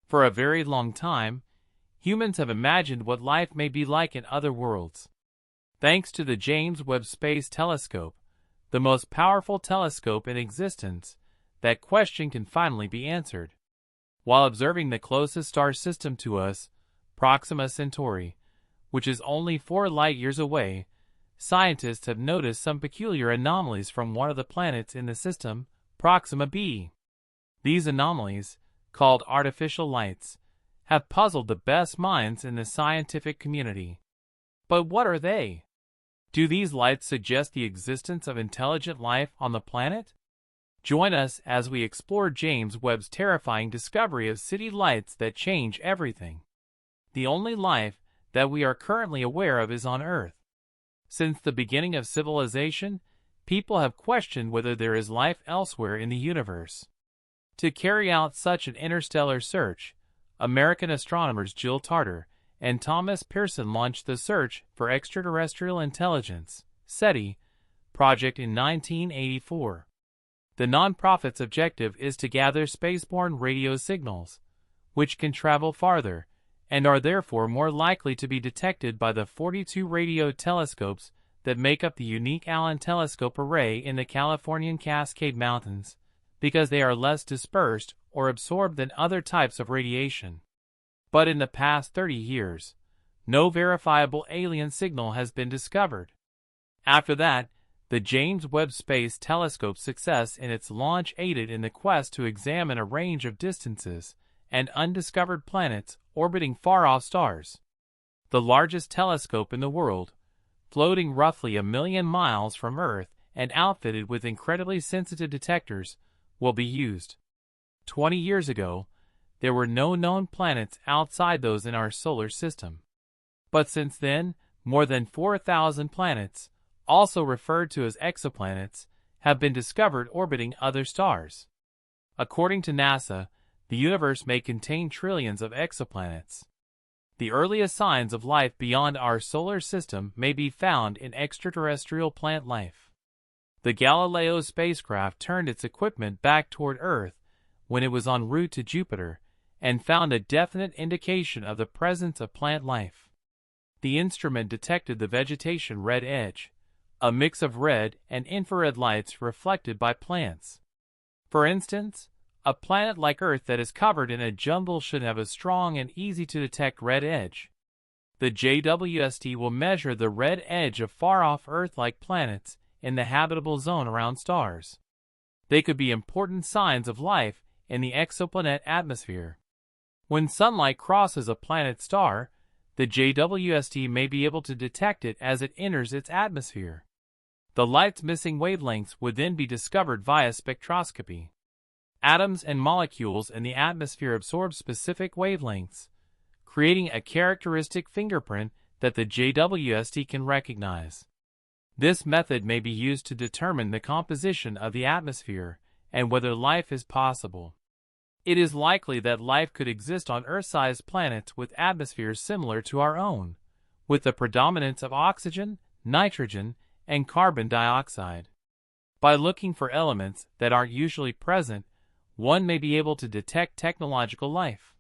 For a very long time, humans have imagined what life may be like in other worlds. Thanks to the James Webb Space Telescope, the most powerful telescope in existence, that question can finally be answered. While observing the closest star system to us, Proxima Centauri, which is only 4 light-years away, scientists have noticed some peculiar anomalies from one of the planets in the system, Proxima b. These anomalies, called artificial lights, have puzzled the best minds in the scientific community. But what are they? Do these lights suggest the existence of intelligent life on the planet? Join us as we explore James Webb's terrifying discovery of city lights that change everything. The only life that we are currently aware of is on Earth. Since the beginning of civilization, people have questioned whether there is life elsewhere in the universe. To carry out such an interstellar search, American astronomers Jill Tarter and Thomas Pearson launched the Search for Extraterrestrial Intelligence (SETI) project in 1984. The nonprofit's objective is to gather spaceborne radio signals, which can travel farther and are therefore more likely to be detected by the 42 radio telescopes that make up the unique Allen Telescope Array in the Californian Cascade Mountains, because they are less dispersed or absorbed than other types of radiation. But in the past 30 years, no verifiable alien signal has been discovered. After that, the James Webb Space Telescope's success in its launch aided in the quest to examine a range of distances and undiscovered planets orbiting far-off stars. The largest telescope in the world, floating roughly 1 million miles from Earth and outfitted with incredibly sensitive detectors, will be used. 20 years ago, there were no known planets outside those in our solar system. But since then, more than 4,000 planets, also referred to as exoplanets, have been discovered orbiting other stars. According to NASA, the universe may contain trillions of exoplanets. The earliest signs of life beyond our solar system may be found in extraterrestrial plant life. The Galileo spacecraft turned its equipment back toward Earth when it was en route to Jupiter and found a definite indication of the presence of plant life. The instrument detected the vegetation red edge, a mix of red and infrared lights reflected by plants. For instance, a planet like Earth that is covered in a jungle should have a strong and easy-to-detect red edge. The JWST will measure the red edge of far-off Earth-like planets in the habitable zone around stars. They could be important signs of life in the exoplanet atmosphere. When sunlight crosses a planet's star, the JWST may be able to detect it as it enters its atmosphere. The light's missing wavelengths would then be discovered via spectroscopy. Atoms and molecules in the atmosphere absorb specific wavelengths, creating a characteristic fingerprint that the JWST can recognize. This method may be used to determine the composition of the atmosphere and whether life is possible. It is likely that life could exist on Earth-sized planets with atmospheres similar to our own, with the predominance of oxygen, nitrogen, and carbon dioxide. By looking for elements that aren't usually present, one may be able to detect technological life.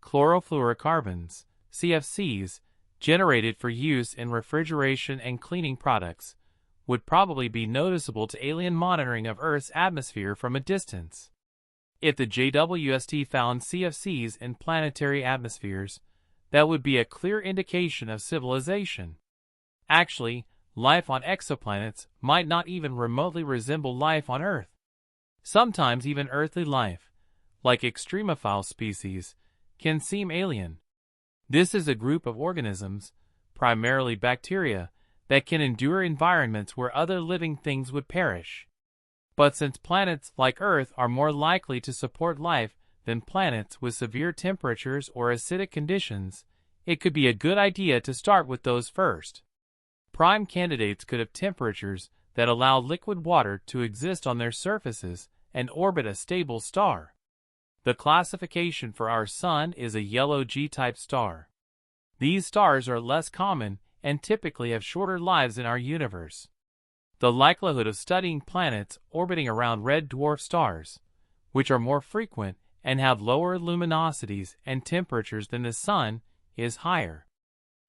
Chlorofluorocarbons, CFCs, generated for use in refrigeration and cleaning products, would probably be noticeable to alien monitoring of Earth's atmosphere from a distance. If the JWST found CFCs in planetary atmospheres, that would be a clear indication of civilization. Actually, life on exoplanets might not even remotely resemble life on Earth. Sometimes even earthly life, like extremophile species, can seem alien. This is a group of organisms, primarily bacteria, that can endure environments where other living things would perish. But since planets like Earth are more likely to support life than planets with severe temperatures or acidic conditions, it could be a good idea to start with those first. Prime candidates could have temperatures that allow liquid water to exist on their surfaces and orbit a stable star. The classification for our Sun is a yellow G-type star. These stars are less common and typically have shorter lives in our universe. The likelihood of studying planets orbiting around red dwarf stars, which are more frequent and have lower luminosities and temperatures than the Sun is higher.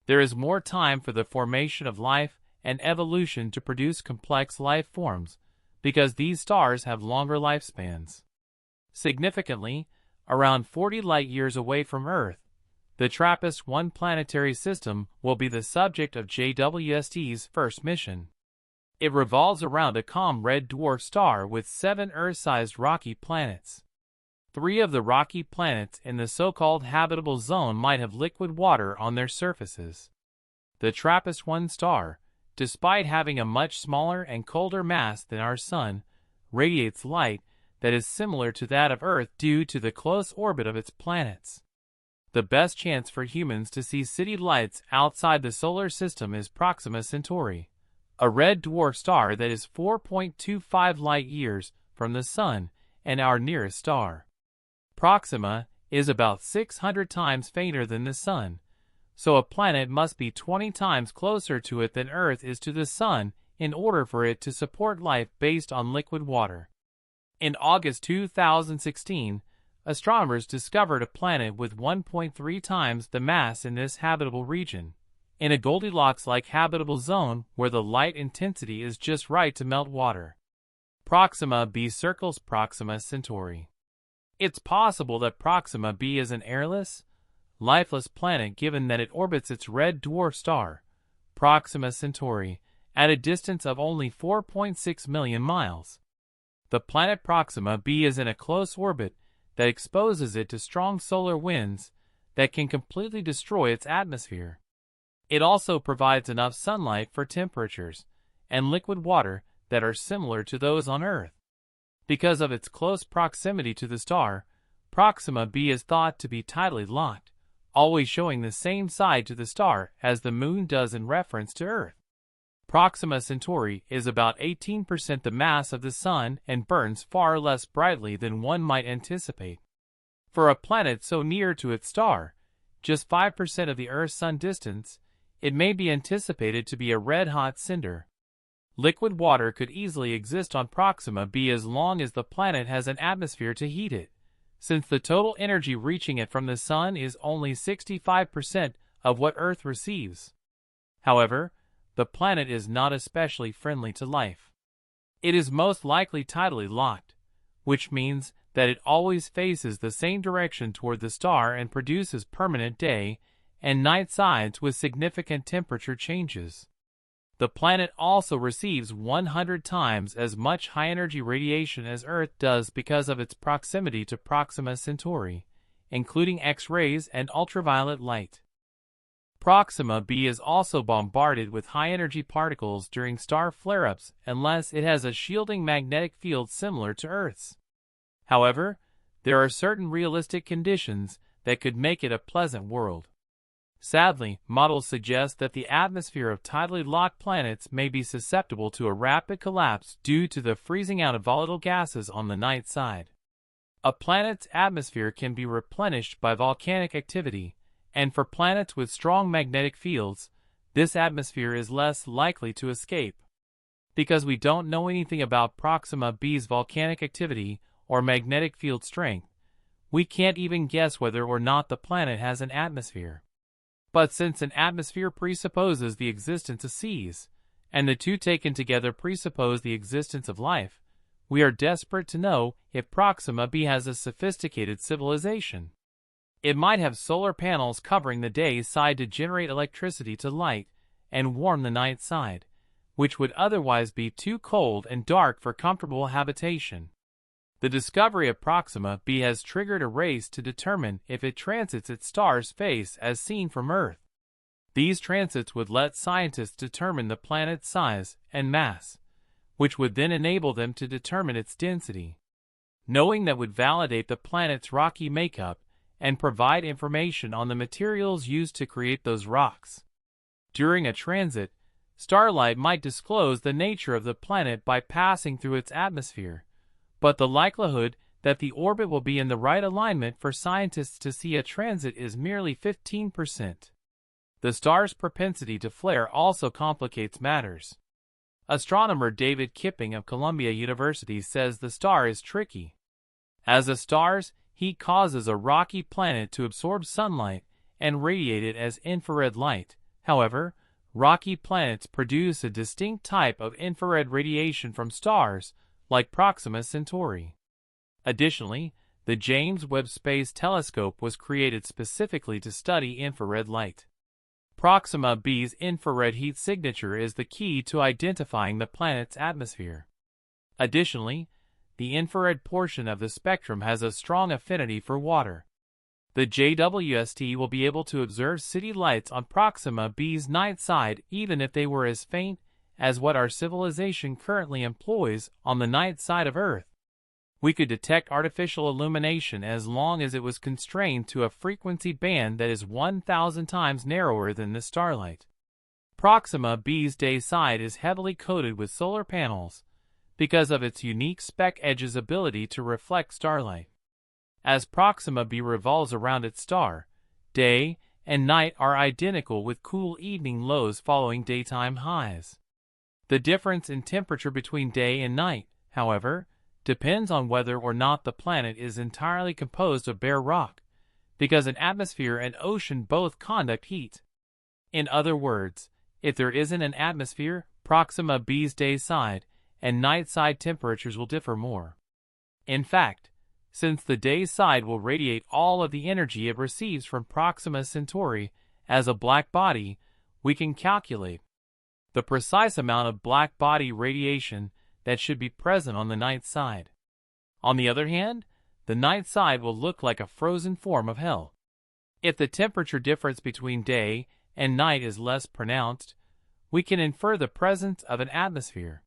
There is more time for the formation of life and evolution to produce complex life forms because these stars have longer lifespans. Significantly, around 40 light-years away from Earth, the TRAPPIST-1 planetary system will be the subject of JWST's first mission. It revolves around a calm red dwarf star with 7 Earth-sized rocky planets. 3 of the rocky planets in the so-called habitable zone might have liquid water on their surfaces. The TRAPPIST-1 star, despite having a much smaller and colder mass than our Sun, radiates light that is similar to that of Earth due to the close orbit of its planets. The best chance for humans to see city lights outside the solar system is Proxima Centauri, a red dwarf star that is 4.25 light-years from the Sun and our nearest star. Proxima is about 600 times fainter than the Sun, so a planet must be 20 times closer to it than Earth is to the Sun in order for it to support life based on liquid water. In August 2016, astronomers discovered a planet with 1.3 times the mass in this habitable region, in a Goldilocks-like habitable zone where the light intensity is just right to melt water. Proxima b circles Proxima Centauri. It's possible that Proxima b is an airless, lifeless planet given that it orbits its red dwarf star, Proxima Centauri, at a distance of only 4.6 million miles. The planet Proxima b is in a close orbit that exposes it to strong solar winds that can completely destroy its atmosphere. It also provides enough sunlight for temperatures and liquid water that are similar to those on Earth. Because of its close proximity to the star, Proxima b is thought to be tidally locked, always showing the same side to the star as the Moon does in reference to Earth. Proxima Centauri is about 18% the mass of the Sun and burns far less brightly than one might anticipate. For a planet so near to its star, just 5% of the Earth-Sun distance, it may be anticipated to be a red-hot cinder. Liquid water could easily exist on Proxima b as long as the planet has an atmosphere to heat it, since the total energy reaching it from the Sun is only 65% of what Earth receives. However, the planet is not especially friendly to life. It is most likely tidally locked, which means that it always faces the same direction toward the star and produces permanent day and night sides with significant temperature changes. The planet also receives 100 times as much high-energy radiation as Earth does because of its proximity to Proxima Centauri, including X-rays and ultraviolet light. Proxima b is also bombarded with high-energy particles during star flare-ups unless it has a shielding magnetic field similar to Earth's. However, there are certain realistic conditions that could make it a pleasant world. Sadly, models suggest that the atmosphere of tidally locked planets may be susceptible to a rapid collapse due to the freezing out of volatile gases on the night side. A planet's atmosphere can be replenished by volcanic activity, and for planets with strong magnetic fields, this atmosphere is less likely to escape. Because we don't know anything about Proxima b's volcanic activity or magnetic field strength, we can't even guess whether or not the planet has an atmosphere. But since an atmosphere presupposes the existence of seas, and the two taken together presuppose the existence of life, we are desperate to know if Proxima b has a sophisticated civilization. It might have solar panels covering the day side to generate electricity to light and warm the night side, which would otherwise be too cold and dark for comfortable habitation. The discovery of Proxima b has triggered a race to determine if it transits its star's face as seen from Earth. These transits would let scientists determine the planet's size and mass, which would then enable them to determine its density. Knowing that would validate the planet's rocky makeup and provide information on the materials used to create those rocks. During a transit, starlight might disclose the nature of the planet by passing through its atmosphere, but the likelihood that the orbit will be in the right alignment for scientists to see a transit is merely 15%. The star's propensity to flare also complicates matters. Astronomer David Kipping of Columbia University says the star is tricky. As the stars, heat causes a rocky planet to absorb sunlight and radiate it as infrared light. However, rocky planets produce a distinct type of infrared radiation from stars like Proxima Centauri. Additionally, the James Webb Space Telescope was created specifically to study infrared light. Proxima B's infrared heat signature is the key to identifying the planet's atmosphere. Additionally, the infrared portion of the spectrum has a strong affinity for water. The JWST will be able to observe city lights on Proxima B's night side even if they were as faint as what our civilization currently employs on the night side of Earth. We could detect artificial illumination as long as it was constrained to a frequency band that is 1,000 times narrower than the starlight. Proxima B's day side is heavily coated with solar panels because of its unique speck edge's ability to reflect starlight. As Proxima B revolves around its star, day and night are identical with cool evening lows following daytime highs. The difference in temperature between day and night, however, depends on whether or not the planet is entirely composed of bare rock, because an atmosphere and ocean both conduct heat. In other words, if there isn't an atmosphere, Proxima B's day side and night side temperatures will differ more. In fact, since the day side will radiate all of the energy it receives from Proxima Centauri as a black body, we can calculate the precise amount of black body radiation that should be present on the night side. On the other hand, the night side will look like a frozen form of hell. If the temperature difference between day and night is less pronounced, we can infer the presence of an atmosphere.